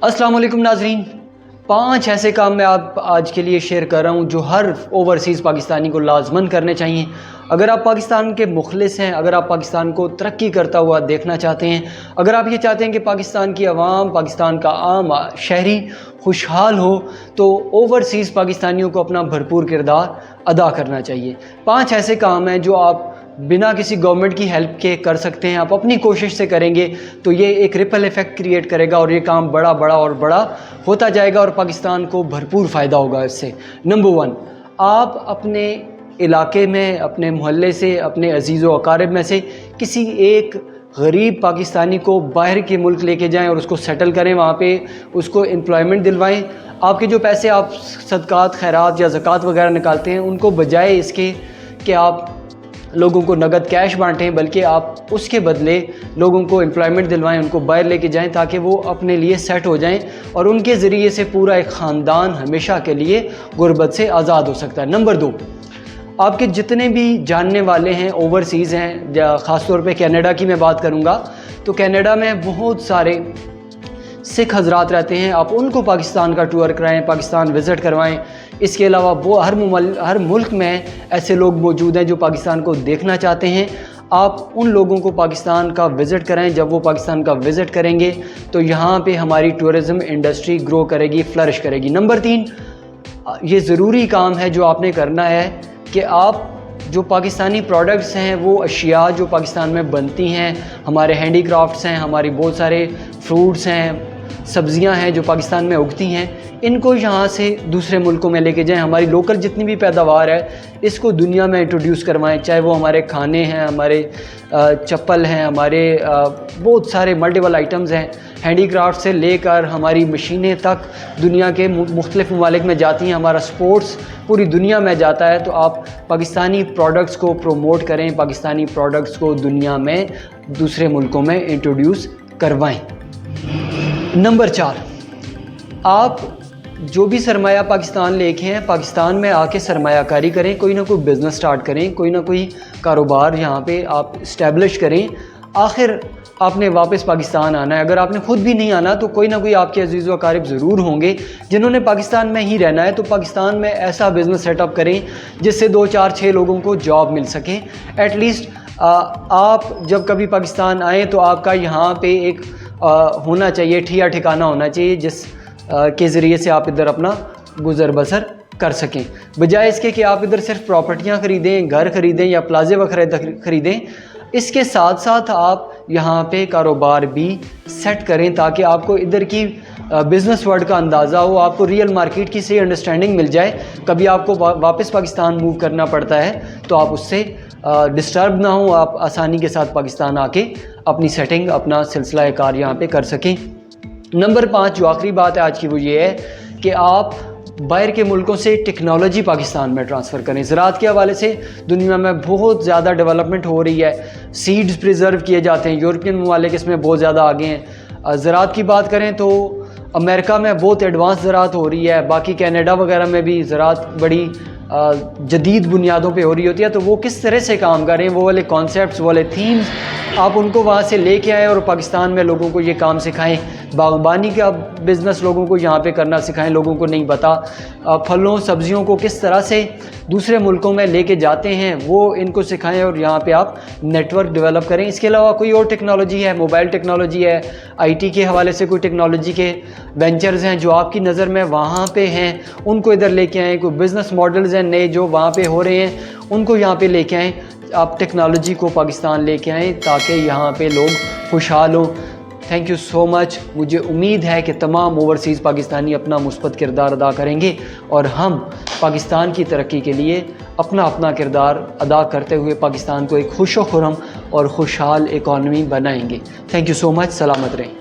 अस्सलाम वालेकुम नाजरीन, 5 ऐसे काम मैं आप आज के लिए शेयर कर रहा हूँ जो हर ओवरसीज़ पाकिस्तानी को लाजमन करने चाहिए। अगर आप पाकिस्तान के मुखलिस हैं, अगर आप पाकिस्तान को तरक्की करता हुआ देखना चाहते हैं, अगर आप ये चाहते हैं कि पाकिस्तान की आवाम, पाकिस्तान का आम शहरी खुशहाल हो, तो ओवरसीज़ पाकिस्तानियों को अपना भरपूर किरदार अदा करना चाहिए। 5 ऐसे काम हैं जो आप बिना किसी गवर्नमेंट की हेल्प के कर सकते हैं। आप अपनी कोशिश से करेंगे तो ये एक रिपल इफ़ेक्ट क्रिएट करेगा और ये काम बड़ा बड़ा होता जाएगा और पाकिस्तान को भरपूर फ़ायदा होगा इससे। नंबर 1, आप अपने इलाके में, अपने मोहल्ले से, अपने अजीज़ व अकारिब में से किसी एक गरीब पाकिस्तानी को बाहर के मुल्क लेके जाएं और उसको सेटल करें, वहाँ पे उसको एम्प्लॉयमेंट दिलवाएं। आपके जो पैसे आप सदकात, खैरात या ज़कात वगैरह निकालते हैं, उनको बजाय इसके कि आप लोगों को नगद कैश बांटें, बल्कि आप उसके बदले लोगों को एम्प्लॉयमेंट दिलवाएं, उनको बाहर लेके जाएं ताकि वो अपने लिए सेट हो जाएं और उनके ज़रिए से पूरा एक ख़ानदान हमेशा के लिए गुर्बत से आज़ाद हो सकता है। नंबर 2, आपके जितने भी जानने वाले हैं ओवरसीज़ हैं, ख़ास तौर पे कनाडा की मैं बात करूँगा, तो कनाडा में बहुत सारे सिख हजरात रहते हैं। आप उनको पाकिस्तान का टूर कराएं, पाकिस्तान विज़िट करवाएं। इसके अलावा वो हर मुल्क में ऐसे लोग मौजूद हैं जो पाकिस्तान को देखना चाहते हैं। आप उन लोगों को पाकिस्तान का विज़िट कराएं। जब वो पाकिस्तान का विज़िट करेंगे तो यहाँ पे हमारी टूरिज़म इंडस्ट्री ग्रो करेगी, फ्लरिश करेगी। नंबर 3, ये ज़रूरी काम है जो आपने करना है कि आप जो पाकिस्तानी प्रोडक्ट्स हैं, वो अशिया जो पाकिस्तान में बनती हैं, हमारे हैंडी क्राफ्ट्स हैं, हमारी बहुत सारे फ्रूट्स हैं, सब्ज़ियां हैं जो पाकिस्तान में उगती हैं, इनको यहाँ से दूसरे मुल्कों में लेके जाएं। हमारी लोकल जितनी भी पैदावार है इसको दुनिया में इंट्रोड्यूस करवाएं, चाहे वो हमारे खाने हैं, हमारे चप्पल हैं, हमारे बहुत सारे मल्टीपल आइटम्स हैं। हैंडी क्राफ्ट से लेकर हमारी मशीनें तक दुनिया के मुख्तलिफ ममालिक में जाती हैं, हमारा स्पोर्ट्स पूरी दुनिया में जाता है। तो आप पाकिस्तानी प्रोडक्ट्स को प्रोमोट करें, पाकिस्तानी प्रोडक्ट्स को दुनिया में दूसरे मुल्कों में इंट्रोड्यूस करवाएं। नंबर 4, आप जो भी सरमाया पाकिस्तान लेके हैं, पाकिस्तान में आके सरमायाकारी करें, कोई ना कोई बिज़नेस स्टार्ट करें, कोई ना कोई कारोबार यहाँ पे आप इस्टेब्लिश करें। आखिर आपने वापस पाकिस्तान आना है, अगर आपने ख़ुद भी नहीं आना तो कोई ना कोई आपके अजीज़ व अकारिब ज़रूर होंगे जिन्होंने पाकिस्तान में ही रहना है। तो पाकिस्तान में ऐसा बिज़नेस सेटअप करें जिससे 2, 4, 6 लोगों को जॉब मिल सके। एटलीस्ट आप जब कभी पाकिस्तान आएँ तो आपका यहाँ पे एक होना चाहिए, ठिया ठिकाना होना चाहिए जिस के ज़रिए से आप इधर अपना गुज़र बसर कर सकें, बजाय इसके कि आप इधर सिर्फ प्रॉपर्टियाँ ख़रीदें, घर ख़रीदें या प्लाजे वगैरह ख़रीदें। इसके साथ साथ आप यहाँ पे कारोबार भी सेट करें ताकि आपको इधर की बिज़नेस वर्ल्ड का अंदाज़ा हो, आपको रियल मार्केट की सही अंडरस्टैंडिंग मिल जाए। कभी आपको वापस पाकिस्तान मूव करना पड़ता है तो आप उससे डिस्टर्ब ना हो, आप आसानी के साथ पाकिस्तान आके अपनी सेटिंग, अपना सिलसिला कार यहाँ पे कर सकें। नंबर 5, जो आखिरी बात है आज की, वो ये है कि आप बाहर के मुल्कों से टेक्नोलॉजी पाकिस्तान में ट्रांसफ़र करें। ज़राअत के हवाले से दुनिया में बहुत ज़्यादा डेवलपमेंट हो रही है, सीड्स प्रिजर्व किए जाते हैं, यूरोपियन ममालिक इसमें बहुत ज़्यादा आगे हैं। ज़राअत की बात करें तो अमेरिका में बहुत एडवांस ज़राअत हो रही है, बाकी कनाडा वगैरह में भी ज़राअत बड़ी जदीद बुनियादों पे हो रही होती है। तो वो किस तरह से काम कर रहे हैं, वो वाले कॉन्सेप्ट्स, वो वाले थीम्स आप उनको वहाँ से लेके आएँ और पाकिस्तान में लोगों को ये काम सिखाएं। बागबानी का बिज़नेस लोगों को यहाँ पे करना सिखाएं, लोगों को नहीं पता। फलों सब्जियों को किस तरह से दूसरे मुल्कों में लेके जाते हैं वो इनको सिखाएं और यहाँ पे आप नेटवर्क डेवलप करें। इसके अलावा कोई और टेक्नोलॉजी है, मोबाइल टेक्नोलॉजी है, IT के हवाले से कोई टेक्नोलॉजी के वेंचर्स हैं जो आपकी नज़र में वहाँ पे हैं, उनको इधर लेके आएँ। कोई बिज़नेस मॉडल्स हैं नए जो वहाँ पे हो रहे हैं, उनको यहाँ पे लेके आएँ। आप टेक्नोलॉजी को पाकिस्तान लेके आएँ ताकि यहाँ पे लोग खुशहाल हों। Thank you so much. मुझे उम्मीद है कि तमाम ओवरसीज़ पाकिस्तानी अपना मुस्बत किरदार अदा करेंगे और हम पाकिस्तान की तरक्की के लिए अपना किरदार अदा करते हुए पाकिस्तान को एक खुश व खुर्रम और खुशहाल इकॉनमी बनाएंगे। Thank you so much. सलामत रहें।